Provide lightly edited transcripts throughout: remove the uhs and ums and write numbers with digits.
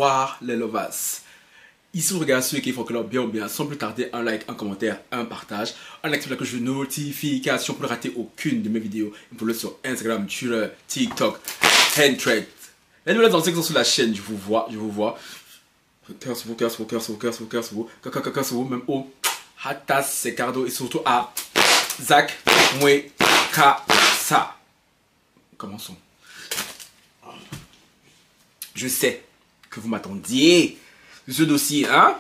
Bonsoir les lovas. Ici vous regardez ceux qui font que leur bien ou bien. Sans plus tarder, un like, un commentaire, un partage. Un active la cloche de notification pour ne rater aucune de mes vidéos. Vous pouvez le sur Instagram, Twitter, TikTok, Handtrade. Les nouvelles anciennes qui sont sur la chaîne, je vous vois. Cœur sur vous, cœur sur vous, cœur sur vous, cœur sur vous, cœur sur vous, cœur sur vous, même au Hatas Secardo et surtout à Zach Mwekasa. Commençons. Je sais que vous m'attendiez sur ce dossier, hein?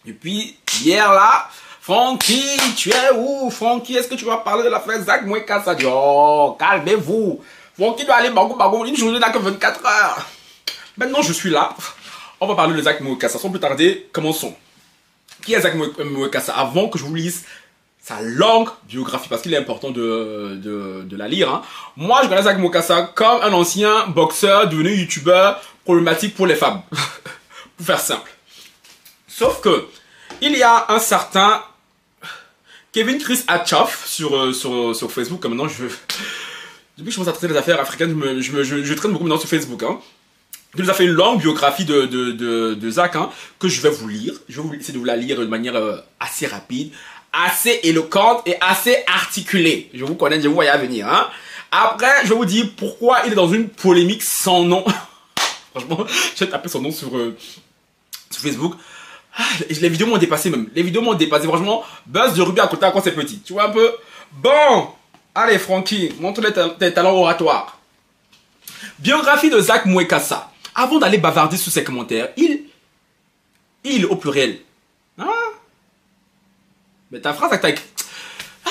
Depuis hier là, Francky, tu es où? Francky, est-ce que tu vas parler de l'affaire Zach Mwekasa? Oh, calmez-vous. Francky doit aller bagou, une journée n'a que 24 heures. Maintenant, je suis là. On va parler de Zach Mwekasa. Sans plus tarder, commençons. Qui est Zach Mwekasa? Avant que je vous lise sa longue biographie, parce qu'il est important de la lire. Hein. Moi, je connais Zach Mwekasa comme un ancien boxeur devenu youtubeur problématique pour les femmes. Pour faire simple. Sauf que, il y a un certain Kevin Chris Hatchoff sur Facebook. Maintenant, depuis que je commence à traiter les affaires africaines, je traîne beaucoup maintenant sur Facebook. Hein. Il nous a fait une longue biographie de Zach, hein, que je vais vous lire. Je vais essayer de vous la lire de manière assez rapide, assez éloquente et assez articulée. Je vous connais, je vous voyais à venir. Hein. Après, je vais vous dire pourquoi il est dans une polémique sans nom. Franchement, j'ai tapé son nom sur Facebook. Ah, les vidéos m'ont dépassé même. Les vidéos m'ont dépassé. Franchement, buzz de rugby à côté quand c'est petit. Tu vois un peu? Bon, allez Francky, montre tes talents oratoires. Biographie de Zach Mwekasa. Avant d'aller bavarder sous ses commentaires, il au pluriel. Hein? Mais ta phrase,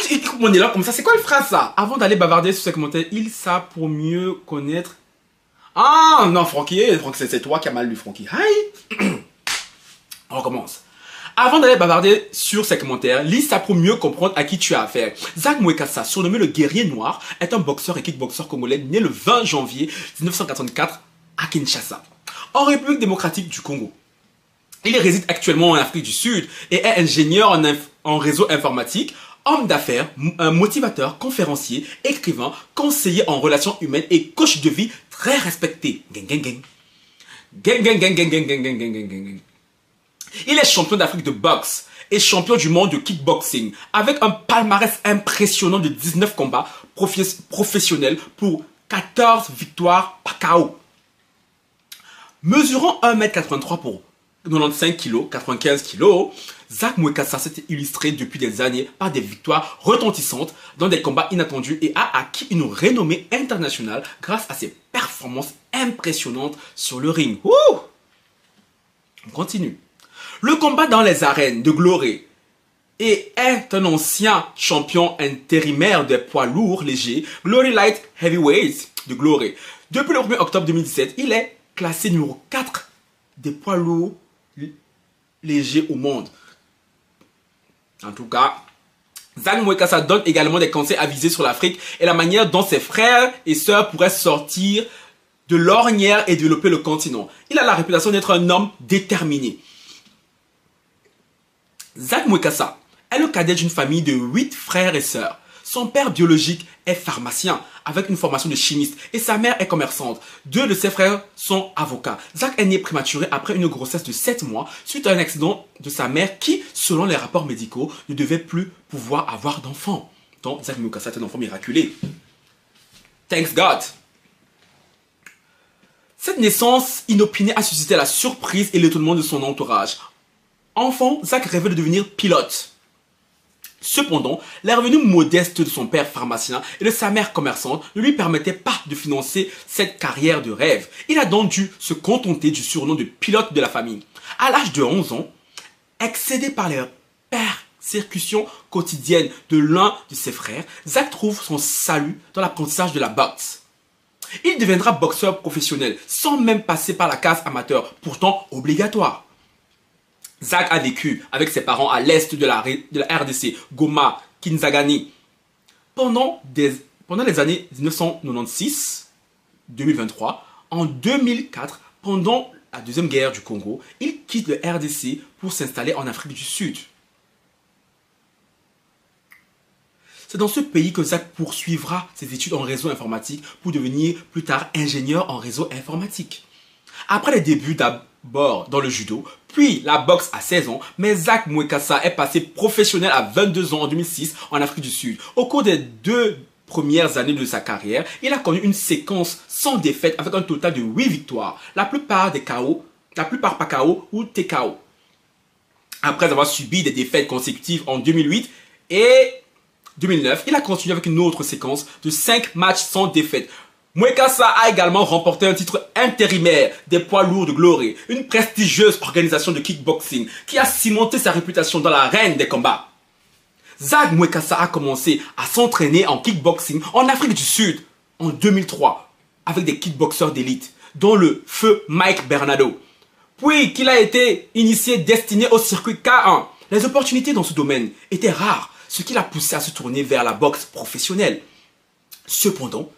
écoute mon élan comme ça, c'est quoi une phrase ça? Avant d'aller bavarder sous ses commentaires, il ça pour mieux connaître. Ah non, Francky, c'est toi qui as mal lu, Francky. Aïe. On recommence. Avant d'aller bavarder sur ses commentaires, lis ça pour mieux comprendre à qui tu as affaire. Zach Mwekasa, surnommé le guerrier noir, est un boxeur et kickboxer congolais né le 20 janvier 1984 à Kinshasa, en République démocratique du Congo. Il réside actuellement en Afrique du Sud et est ingénieur en réseau informatique, homme d'affaires, motivateur, conférencier, écrivain, conseiller en relations humaines et coach de vie très respecté. Gang. Il est champion d'Afrique de boxe et champion du monde de kickboxing avec un palmarès impressionnant de 19 combats professionnels pour 14 victoires par KO. Mesurant 1m83 pour 95 kg, 95 kg, Zach Mwekasa s'est illustré depuis des années par des victoires retentissantes dans des combats inattendus et a acquis une renommée internationale grâce à ses performances impressionnantes sur le ring. Ouh! On continue. Le combat dans les arènes de Glory et est un ancien champion intérimaire des poids lourds légers, Glory Light Heavyweight de Glory. Depuis le 1er octobre 2017, il est classé numéro 4 des poids lourds légers au monde. En tout cas, Zach Mwekasa donne également des conseils avisés sur l'Afrique et la manière dont ses frères et sœurs pourraient sortir de l'ornière et développer le continent. Il a la réputation d'être un homme déterminé. Zach Mwekasa est le cadet d'une famille de 8 frères et sœurs. Son père biologique est pharmacien avec une formation de chimiste et sa mère est commerçante. 2 de ses frères sont avocats. Zach est né prématuré après une grossesse de 7 mois suite à un accident de sa mère qui, selon les rapports médicaux, ne devait plus pouvoir avoir d'enfant. Donc Zach Mwekasa est un enfant miraculé. Thanks God. Cette naissance inopinée a suscité la surprise et l'étonnement de son entourage. Enfant, Zach rêvait de devenir pilote. Cependant, les revenus modestes de son père pharmacien et de sa mère commerçante ne lui permettaient pas de financer cette carrière de rêve. Il a donc dû se contenter du surnom de pilote de la famille. À l'âge de 11 ans, excédé par les persécutions quotidiennes de l'un de ses frères, Zach trouve son salut dans l'apprentissage de la boxe. Il deviendra boxeur professionnel sans même passer par la case amateur, pourtant obligatoire. Zach a vécu avec ses parents à l'est de la RDC, Goma, Kinshasa. Pendant les années 1996-2023, en 2004, pendant la deuxième guerre du Congo, il quitte le RDC pour s'installer en Afrique du Sud. C'est dans ce pays que Zach poursuivra ses études en réseau informatique pour devenir plus tard ingénieur en réseau informatique. Après les débuts d'abord dans le judo, puis la boxe à 16 ans, mais Zach Mwekassa est passé professionnel à 22 ans en 2006 en Afrique du Sud. Au cours des 2 premières années de sa carrière, il a connu une séquence sans défaite avec un total de 8 victoires, la plupart par KO ou TKO. Après avoir subi des défaites consécutives en 2008 et 2009, il a continué avec une autre séquence de 5 matchs sans défaite. Mwekassa a également remporté un titre intérimaire des poids lourds de Glory, une prestigieuse organisation de kickboxing qui a cimenté sa réputation dans l'arène des combats. Zach Mwekassa a commencé à s'entraîner en kickboxing en Afrique du Sud en 2003 avec des kickboxers d'élite, dont le feu Mike Bernardo. Puis qu'il a été initié destiné au circuit K1. Les opportunités dans ce domaine étaient rares, ce qui l'a poussé à se tourner vers la boxe professionnelle. Cependant,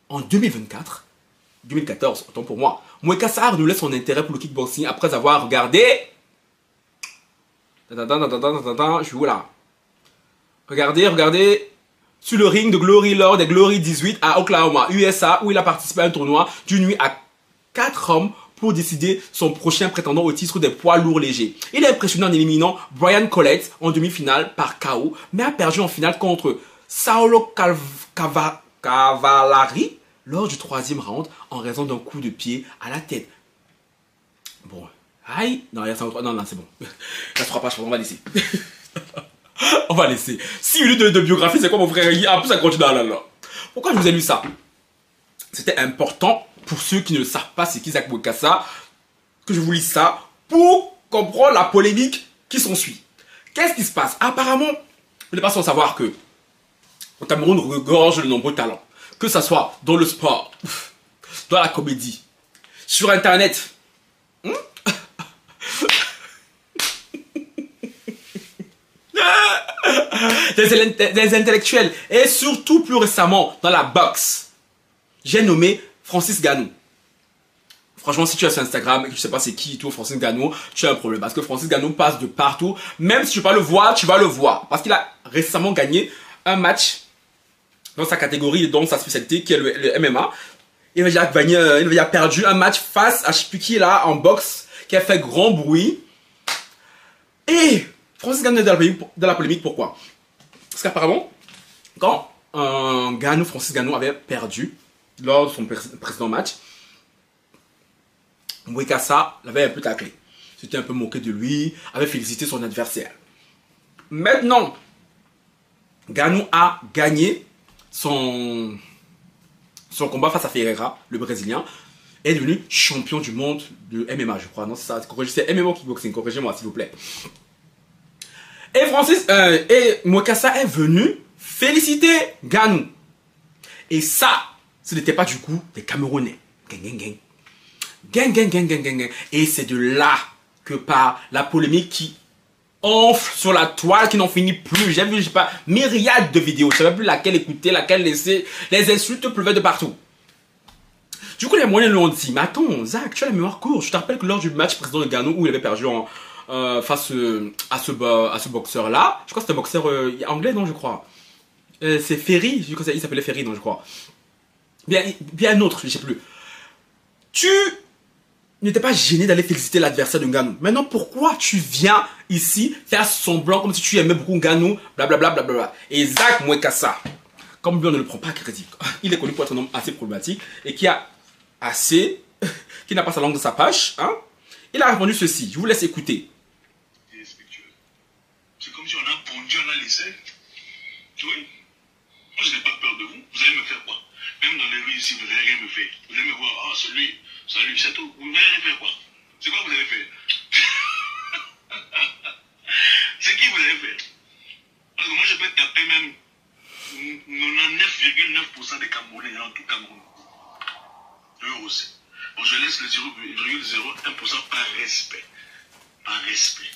en 2014, autant pour moi, Mwekassa a renouvelé son intérêt pour le kickboxing après avoir regardé... Je suis où là? Regardez sur le ring de Glory lors des Glory 18 à Oklahoma, USA, où il a participé à un tournoi d'une nuit à 4 hommes pour décider son prochain prétendant au titre des poids lourds légers. Il a impressionné en éliminant Brian Collett en demi-finale par KO, mais a perdu en finale contre Saulo Cavallari lors du 3e round en raison d'un coup de pied à la tête. Bon, aïe, non, c'est bon. Il y a 3 pages, on va laisser. On va laisser. 6 minutes de biographie, c'est quoi mon frère? En plus, ça continue là. Pourquoi je vous ai lu ça? C'était important pour ceux qui ne le savent pas, c'est qui Zach Mwekassa, que je vous lis ça pour comprendre la polémique qui s'ensuit. Qu'est-ce qui se passe? Apparemment, vous n'êtes pas sans savoir que le Cameroun regorge de nombreux talents. Que ce soit dans le sport, dans la comédie, sur Internet. Des intellectuels et surtout plus récemment dans la boxe. J'ai nommé Francis Ngannou. Franchement, si tu es sur Instagram et que tu sais pas c'est qui tout Francis Ngannou, tu as un problème parce que Francis Ngannou passe de partout. Même si tu vas pas le voir, tu vas le voir parce qu'il a récemment gagné un match dans sa catégorie, dans sa spécialité qui est le MMA. Il a perdu un match face à je sais plus qui là en boxe qui a fait grand bruit. Et Francis Ngannou est dans la polémique, pourquoi? Parce qu'apparemment, quand Francis Ngannou avait perdu lors de son précédent match, Mwekassa l'avait un peu taclé. C'était un peu moqué de lui, avait félicité son adversaire. Maintenant, Ngannou a gagné son combat face à Ferreira, le Brésilien, est devenu champion du monde de MMA, je crois. Non, c'est ça, c'est MMA kickboxing, corrigez-moi s'il vous plaît. Et Mwekassa est venu féliciter Ngannou. Et ça, ce n'était pas du coup des Camerounais. Gang. Et c'est de là que part la polémique qui enfle sur la toile, qui n'en finit plus. J'ai vu, je sais pas, myriades de vidéos. Je ne savais plus laquelle écouter, laquelle laisser. Les insultes pleuvaient de partout. Du coup, les moyens l'ont dit. Mais attends, Zach, tu as la mémoire courte. Je te rappelle que lors du match précédent de Ngannou, où il avait perdu face à ce boxeur-là, je crois que c'était un boxeur anglais, non, je crois. C'est Ferry, il s'appelait Ferry, non, je crois. Bien un autre, je sais plus. Tu n'étais pas gêné d'aller féliciter l'adversaire de Ngannou. Maintenant, pourquoi tu viens ici faire semblant comme si tu aimais beaucoup Ngannou, blablabla. Et Zach Mwekassa, comme lui on ne le prend pas à crédit, il est connu pour être un homme assez problématique et qui n'a pas sa langue dans sa poche, hein. Il a répondu ceci, je vous laisse écouter. C'est comme si on a pondu, on a laissé. Oui. Moi, je n'ai pas peur de vous. Vous allez me faire quoi? Même dans les rues ici, vous n'allez rien me faire. Vous allez me voir, ah, celui, salut, c'est tout. Vous n'allez rien faire quoi? C'est quoi vous allez faire? C'est qui vous allez faire? Parce que moi, je peux taper même 99,9% des Camerounais dans tout Cameroun. Eux aussi. Bon, je laisse le 0,01% par respect. Par respect.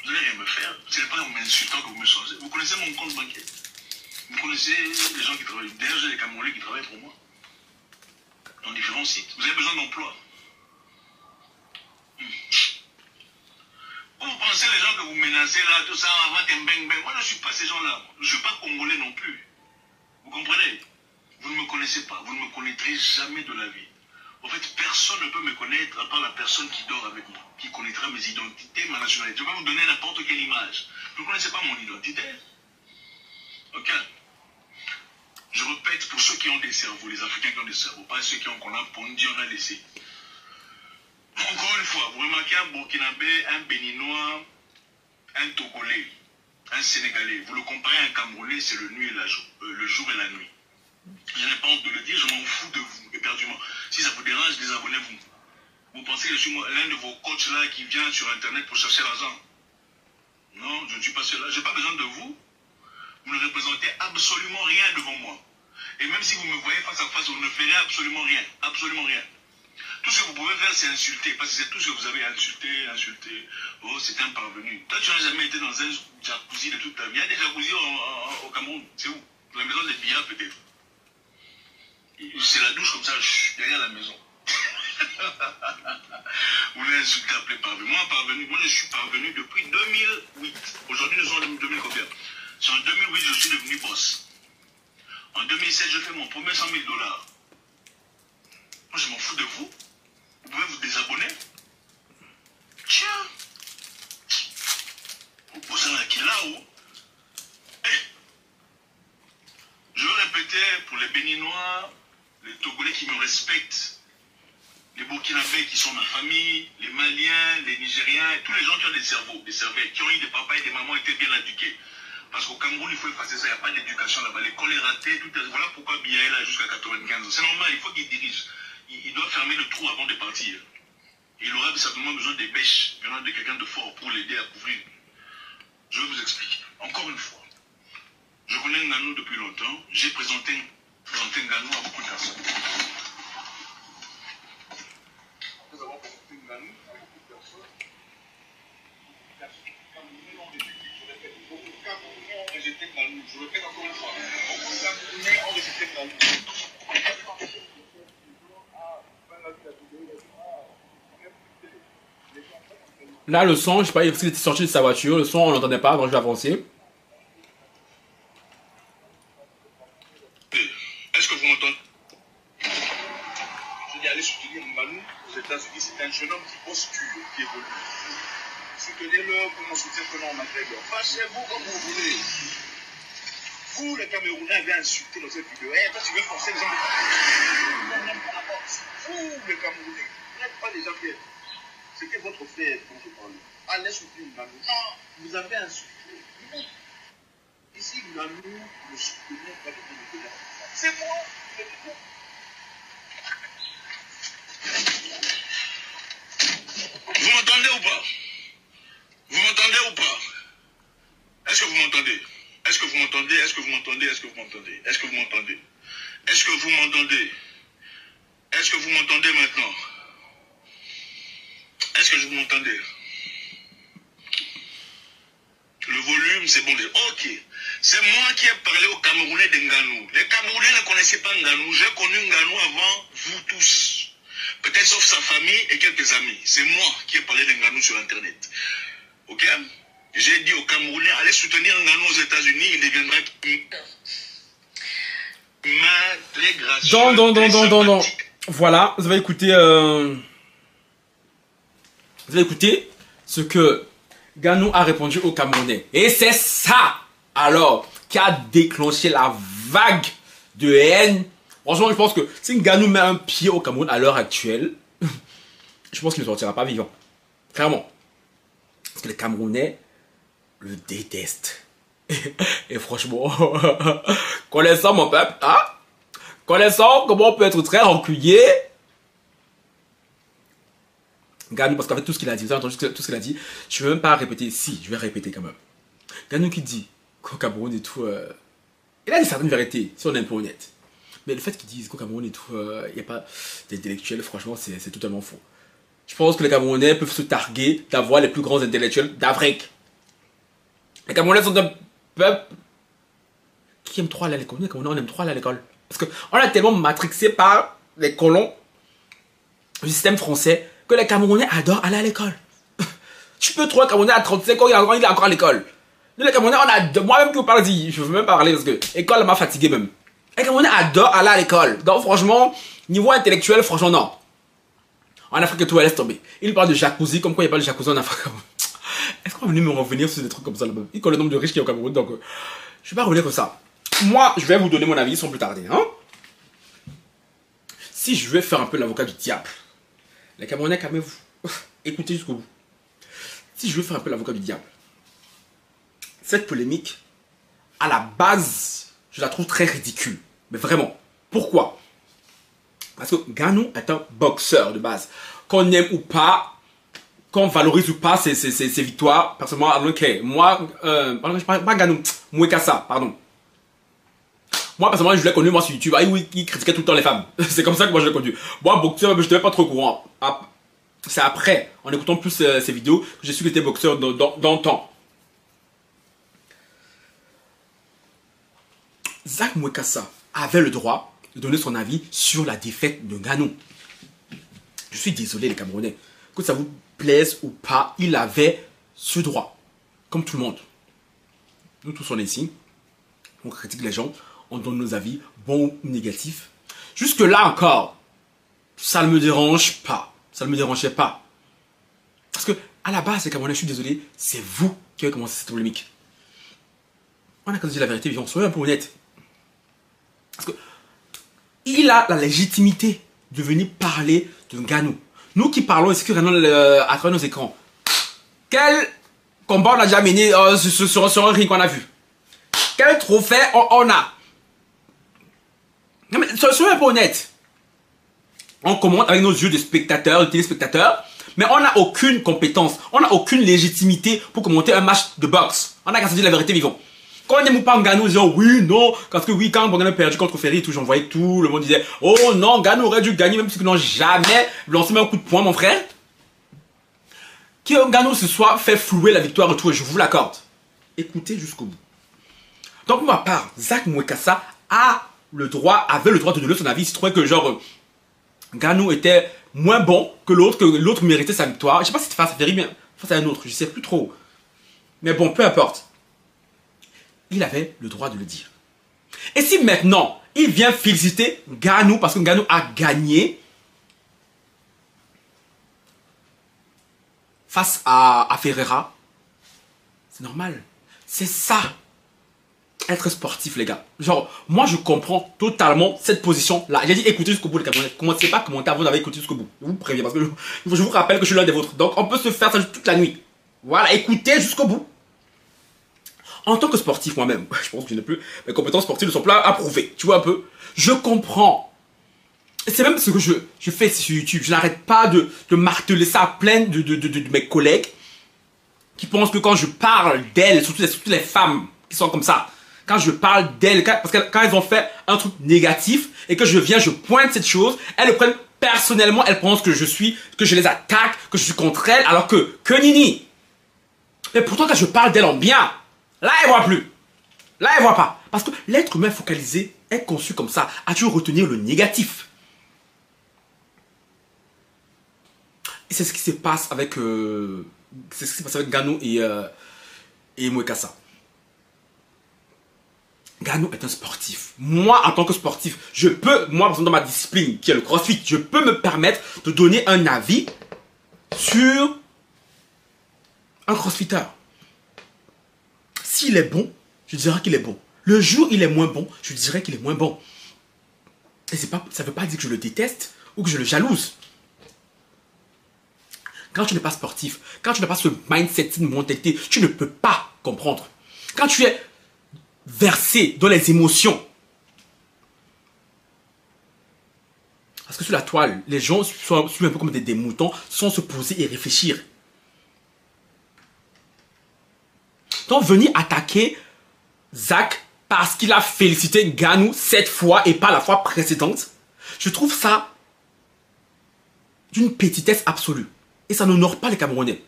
Vous n'allez rien me faire. Ce n'est pas en m'insultant que vous me changez. Vous connaissez mon compte bancaire. Vous connaissez les gens qui travaillent. D'ailleurs, j'ai des Camerounais qui travaillent pour moi. Dans différents sites. Vous avez besoin d'emploi. Vous pensez les gens que vous menacez là, tout ça, avant qu'un bang bang. Moi, je ne suis pas ces gens-là. Je ne suis pas congolais non plus. Vous comprenez? Vous ne me connaissez pas. Vous ne me connaîtrez jamais de la vie. En fait, personne ne peut me connaître à part la personne qui dort avec moi, qui connaîtra mes identités, ma nationalité. Je vais vous donner n'importe quelle image. Vous ne connaissez pas mon identité. Ok. Je répète, pour ceux qui ont des cerveaux, les Africains qui ont des cerveaux, pas ceux qui ont qu'on a pondu, on a laissé. Encore une fois, vous remarquez un Burkinabé, un Béninois, un Togolais, un Sénégalais. Vous le comparez à un Camerounais, c'est le jour et la nuit. Je n'ai pas honte de le dire, je m'en fous de vous, éperdument. Si ça vous dérange, désabonnez-vous. Vous pensez que je suis l'un de vos coachs là qui vient sur Internet pour chercher l'argent? Non, je ne suis pas celui-là. Je n'ai pas besoin de vous. Vous ne représentez absolument rien devant moi. Et même si vous me voyez face à face, vous ne ferez absolument rien. Absolument rien. Tout ce que vous pouvez faire, c'est insulter. Parce que c'est tout ce que vous avez insulté. Oh, c'est un parvenu. Toi, tu n'as jamais été dans un jacuzzi de toute ta vie. Il y a des jacuzzis au Cameroun. C'est où? La maison des billards, peut-être. C'est la douche comme ça, derrière la maison. Vous voulez insulter, appeler parvenu. Moi, je suis parvenu depuis 2008. Aujourd'hui, nous sommes en 2000 combien? C'est en 2008 je suis devenu boss. En 2007, je fais mon premier 100 000 $. Moi, je m'en fous de vous. Vous pouvez vous désabonner. Tiens. Vous posez un qui là-haut. Je veux répéter pour les Béninois, les Togolais qui me respectent, les Burkinabés qui sont ma famille, les Maliens, les Nigériens, et tous les gens qui ont des cerveaux, des cerveaux, qui ont eu des papas et des mamans étaient bien éduqués. Parce qu'au Cameroun, il faut effacer ça, il n'y a pas d'éducation là-bas. L'école est ratée, voilà pourquoi Biya est là jusqu'à 95 ans. C'est normal, il faut qu'il dirige. Il doit fermer le trou avant de partir. Il aura simplement besoin des bêches, venant de quelqu'un de fort pour l'aider à couvrir. Je vais vous expliquer. Encore une fois. Je connais Nganou depuis longtemps. J'ai présenté Nganou à beaucoup de personnes. Nous avons présenté Nganou à beaucoup de personnes. Camerounais ont rejeté. Je répète, beaucoup de Camerounais ont rejeté Nganou. Je répète encore une fois. Beaucoup de Camerounais ont rejeté Nganou. Là, le son, je sais pas, parce qu'il était sorti de sa voiture. Le son, on l'entendait pas, donc je vais avancer. Est-ce que vous m'entendez? Je dis aller soutenir Nganou aux États-Unis. C'est un jeune homme qui postule, qui évolue. Soutenez-le comme on soutient Conor McGregor. Fâchez-vous comme vous voulez. Vous, les Camerounais, avez insulté dans cette vidéo. Eh, toi, tu veux forcer les gens de parler. Vous, les Camerounais, vous n'êtes pas des gens qui... C'était votre frère dont je parlais. Allez soutenir Nganou. Non, vous avez insulté. Non. Ici, Nganou ne soutenait pas de vous. C'est moi. Vous m'entendez ou pas? Vous m'entendez ou pas? Est-ce que vous m'entendez? Est-ce que vous m'entendez? Est-ce que vous m'entendez? Est-ce que vous m'entendez? Est-ce que vous m'entendez? Est-ce que vous m'entendez? Est-ce que vous m'entendez maintenant? Est-ce que vous m'entendez? Le volume, c'est bon. Ok. C'est moi qui ai parlé aux Camerounais de Nganou. Les Camerounais ne connaissaient pas Nganou. J'ai connu Nganou avant vous tous. Peut-être sauf sa famille et quelques amis. C'est moi qui ai parlé de Nganou sur Internet. Ok? J'ai dit aux Camerounais, allez soutenir Nganou aux États-Unis, il deviendra très gracieux. Non. Voilà, vous avez écouté ce que Nganou a répondu aux Camerounais. Et c'est ça, alors, qui a déclenché la vague de haine. Franchement, je pense que si Nganou met un pied au Cameroun à l'heure actuelle, je pense qu'il ne sortira pas vivant. Clairement. Parce que les Camerounais le détestent. Et franchement, connaissant mon peuple, hein, connaissant comment on peut être très rancunier, Nganou, parce qu'en fait tout ce qu'il a dit, vous avez entendu tout ce qu'il a dit, je ne vais même pas répéter, si, je vais répéter quand même. Nganou qui dit qu'au Cameroun et tout, il a dit certaines vérités, si on est un peu honnête. Mais le fait qu'ils disent qu'au Cameroun et tout, il n'y a pas d'intellectuels, franchement, c'est totalement faux. Je pense que les Camerounais peuvent se targuer d'avoir les plus grands intellectuels d'Afrique. Les Camerounais sont un peuple qui aime trop aller à l'école. Les Camerounais, on aime trop aller à l'école. Parce qu'on est tellement matrixé par les colons du système français que les Camerounais adorent aller à l'école. Tu peux trouver un Camerounais à 35 ans, il est encore à l'école. Nous, les Camerounais, on adore. Moi-même qui vous parle, je ne veux même pas parler parce que l'école m'a fatigué même. Les Camerounais adorent aller à l'école. Donc, franchement, niveau intellectuel, franchement, non. En Afrique et tout, elle laisse tomber. Il parle de jacuzzi, comme quoi il n'y a pas de jacuzzi en Afrique. Est-ce qu'on va venir me revenir sur des trucs comme ça là-bas? Il connaît le nombre de riches qui est au Cameroun, donc je vais pas revenir comme ça. Moi, je vais vous donner mon avis sans plus tarder. Hein? Si je vais faire un peu l'avocat du diable, les Camerounais, calmez-vous. Écoutez jusqu'au bout. Si je veux faire un peu l'avocat du diable, cette polémique, à la base, je la trouve très ridicule. Mais vraiment. Pourquoi? Parce que Ngannou est un boxeur de base. Qu'on aime ou pas, qu'on valorise ou pas ses victoires, personnellement, ok. Moi, pas Ngannou, Mouekassa, pardon. Moi, personnellement, je l'ai connu moi sur YouTube. Ah oui, il critiquait tout le temps les femmes. C'est comme ça que moi je l'ai connu. Moi, boxeur, je n'étais pas trop au courant. C'est après, en écoutant plus ces vidéos, que j'ai su qu'il était boxeur dans le temps. Zak Mouekassa avait le droit de donner son avis sur la défaite de Ngannou. Je suis désolé les Camerounais. Que ça vous plaise ou pas, il avait ce droit. Comme tout le monde. Nous tous on est ici. On critique les gens. On donne nos avis, bons ou négatifs. Jusque là encore, ça ne me dérange pas. Ça ne me dérangeait pas. Parce que, à la base, les Camerounais, je suis désolé, c'est vous qui avez commencé cette polémique. On a qu'à dire la vérité, vivons, soyons un peu honnêtes. Parce que, il a la légitimité de venir parler de Ngannou. Nous qui parlons ici, qui regardons à travers nos écrans, quel combat on a déjà mené sur un ring qu'on a vu? Quel trophée on a? Non mais, soyons un peu honnêtes. On commente avec nos yeux de spectateurs, de téléspectateurs, mais on n'a aucune compétence, on n'a aucune légitimité pour commenter un match de boxe. On n'a qu'à se dire la vérité, vivant. Quand on n'aime pas Ngannou, on dit oui, non, parce que oui, quand Ngannou a perdu contre Ferry, tout, j'en voyais tout, le monde disait oh non, Ngannou aurait dû gagner, même si ils n'ont jamais lancé même un coup de poing, mon frère. Que Ngannou se soit fait flouer la victoire et tout, et je vous l'accorde. Écoutez jusqu'au bout. Donc, pour ma part, Zak Mouekassa avait le droit de donner son avis. Il se trouvait que genre Ngannou était moins bon que l'autre méritait sa victoire. Je sais pas si c'était face à Ferry, mais face à un autre, je sais plus trop. Mais bon, peu importe. Il avait le droit de le dire. Et si maintenant, il vient féliciter Ngannou parce que Ngannou a gagné face à Ferreira, c'est normal. C'est ça. Être sportif, les gars. Genre, moi, je comprends totalement cette position-là. J'ai dit écoutez jusqu'au bout, les Camerounais. Commencez pas à commenter avant d'avoir écouté jusqu'au bout. Je vous préviens, parce que je vous rappelle que je suis l'un des vôtres. Donc, on peut se faire ça toute la nuit. Voilà, écoutez jusqu'au bout. En tant que sportif, moi-même, je pense que je n'ai plus. Mes compétences sportives ne sont pas approuvées. Tu vois un peu? Je comprends. C'est même ce que je fais sur YouTube. Je n'arrête pas de marteler ça à plein de mes collègues qui pensent que quand je parle d'elles, surtout les femmes qui sont comme ça, quand je parle d'elles, parce que quand elles ont fait un truc négatif et que je pointe cette chose, elles le prennent personnellement, elles pensent que je les attaque, que je suis contre elles, alors que nini. Mais pourtant quand je parle d'elles en bien, là elles voient plus. Là elles voient pas. Parce que l'être humain focalisé est conçu comme ça, à toujours retenir le négatif. Et c'est ce qui se passe avec Ngannou et Mouekassa. Ngannou est un sportif. Moi, en tant que sportif, moi, par exemple, dans ma discipline, qui est le crossfit, je peux me permettre de donner un avis sur un crossfitter. S'il est bon, je dirais qu'il est bon. Le jour où il est moins bon, je dirais qu'il est moins bon. Et ça ne veut pas dire que je le déteste ou que je le jalouse. Quand tu n'es pas sportif, quand tu n'as pas ce mindset, cette mentalité, tu ne peux pas comprendre. Quand tu es versé dans les émotions. Parce que sur la toile, les gens sont un peu comme des moutons sans se poser et réfléchir. Donc venir attaquer Zak parce qu'il a félicité Ngannou cette fois et pas la fois précédente, je trouve ça d'une petitesse absolue. Et ça n'honore pas les Camerounais.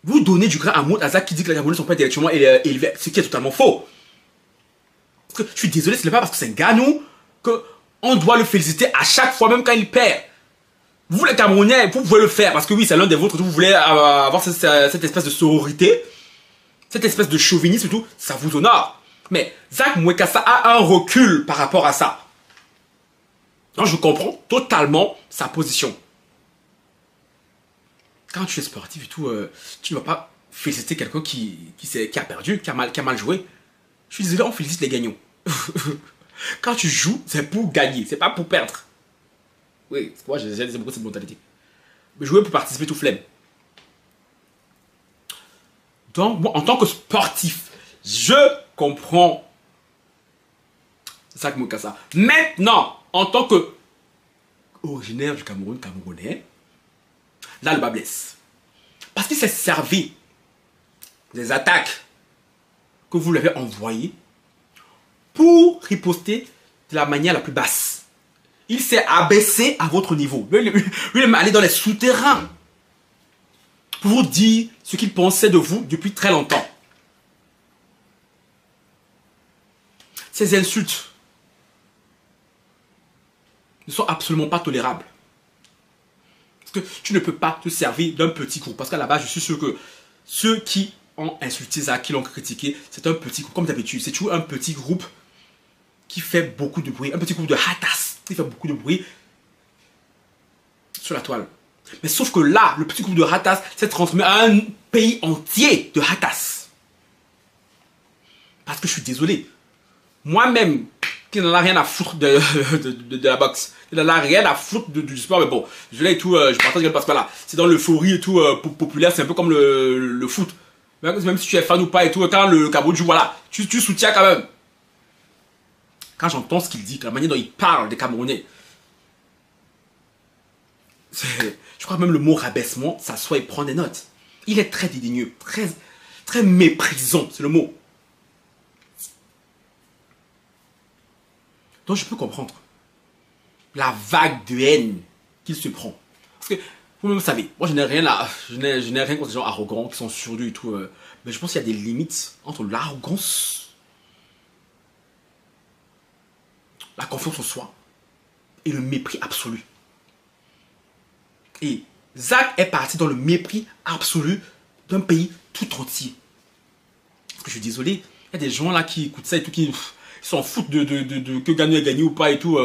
Vous donnez du grain à moudre à Zak qui dit que les Camerounais ne sont pas intellectuellement élevés, ce qui est totalement faux. Parce que je suis désolé, ce n'est pas parce que c'est Ngannou qu'on doit le féliciter à chaque fois, même quand il perd. Vous les Camerounais, vous pouvez le faire, parce que oui, c'est l'un des vôtres, vous voulez avoir cette espèce de sororité, cette espèce de chauvinisme et tout, ça vous honore. Mais Zak Mouekassa a un recul par rapport à ça. Donc je comprends totalement sa position. quand tu es sportif et tout, tu ne vas pas féliciter quelqu'un qui a perdu, qui a mal joué. Je suis désolé, on félicite les gagnants. Quand tu joues, c'est pour gagner, c'est pas pour perdre. Oui, moi j'ai beaucoup cette mentalité. Mais jouer pour participer, tout flemme. Donc, moi, en tant que sportif, je comprends Zak Moukassa. Maintenant, en tant que originaire du Cameroun, Camerounais, là, le bas blesse. Parce qu'il s'est servi des attaques que vous lui avez envoyées pour riposter de la manière la plus basse. Il s'est abaissé à votre niveau. Lui, il est allé dans les souterrains pour vous dire ce qu'il pensait de vous depuis très longtemps. Ces insultes ne sont absolument pas tolérables. Parce que tu ne peux pas te servir d'un petit groupe. Parce qu'à la base, je suis sûr que ceux qui ont insulté Zak, qui l'ont critiqué, c'est un petit groupe. Comme d'habitude, c'est toujours un petit groupe qui fait beaucoup de bruit. Un petit groupe de hatas qui fait beaucoup de bruit sur la toile. Mais sauf que là, le petit groupe de hatas s'est transformé à un pays entier de hatas. Parce que je suis désolé. Moi-même, qui n'en a rien à foutre de la boxe, qui n'en a rien à foutre du sport, mais bon, je l'ai et tout, je partage parce que là, c'est dans l'euphorie et tout, populaire, c'est un peu comme le foot. Même si tu es fan ou pas et tout, quand le Cameroun joue, voilà, tu soutiens quand même. Quand j'entends ce qu'il dit, la manière dont il parle des Camerounais, je crois que même le mot rabaissement, s'assoit et prend des notes. Il est très dédaigneux, très méprisant, c'est le mot. Donc je peux comprendre la vague de haine qu'il se prend. Parce que, vous-même savez, moi je n'ai rien contre les gens arrogants, qui sont surdus et tout. Mais je pense qu'il y a des limites entre l'arrogance, la confiance en soi et le mépris absolu. Et Zak est parti dans le mépris absolu d'un pays tout entier. Parce que je suis désolé, il y a des gens là qui écoutent ça et tout, qui s'en foutent de que gagner est gagné ou pas et tout.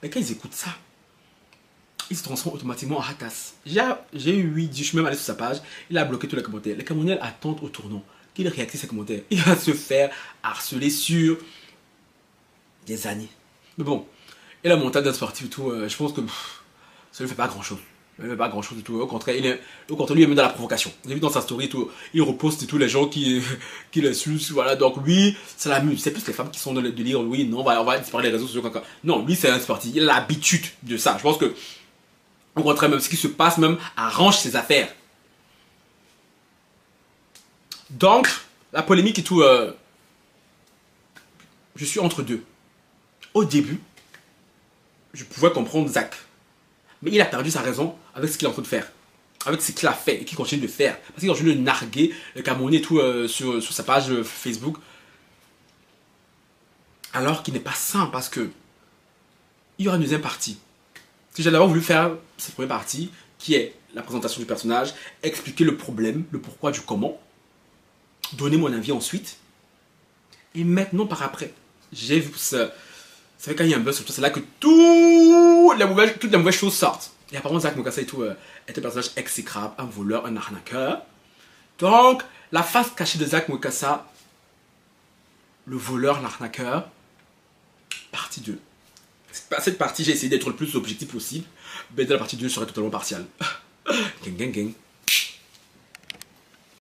Mais quand ils écoutent ça, ils se transforment automatiquement en hatas. J'ai eu 8, je suis même allé sur sa page, il a bloqué tous les commentaires. Les Camerounais attendent au tournant qu'il réactive ses commentaires. Il va se faire harceler sur des années. Mais bon, et la montade d'un sportif et tout, je pense que ça ne fait pas grand chose. Il ne fait pas grand chose du tout. Au contraire, lui, il est même dans la provocation. Vous avez vu dans sa story, tout, il reposte et tout les gens qui l'insultent. Voilà, donc lui, ça l'amuse. C'est plus les femmes qui sont dans le délire. Oui, non, on va disparaître les réseaux sociaux. Non, lui, c'est un sportif. Il a l'habitude de ça. Je pense que, au contraire, même ce qui se passe, même, arrange ses affaires. Donc, la polémique et tout, je suis entre deux. Au début, je pouvais comprendre Zak. Mais il a perdu sa raison avec ce qu'il est en train de faire. Avec ce qu'il a fait et qu'il continue de faire. Parce qu'il continue de narguer le Camerounais et tout sur sa page Facebook. Alors qu'il n'est pas sain parce que il y aura une deuxième partie. J'ai d'abord voulu faire cette première partie qui est la présentation du personnage, expliquer le problème, le pourquoi du comment, donner mon avis ensuite. Et maintenant par après, j'ai vu ça. Ça fait quand il y a un buzz sur tout, c'est là que toutes les mauvaises choses sortent. Et apparemment, Zak Moukassa et tout est un personnage exécrable, un voleur, un arnaqueur. Donc, la face cachée de Zak Moukassa, le voleur, l'arnaqueur, partie 2. Cette partie, j'ai essayé d'être le plus objectif possible, mais dans la partie 2, je serai totalement partial. Gang, gang, gang.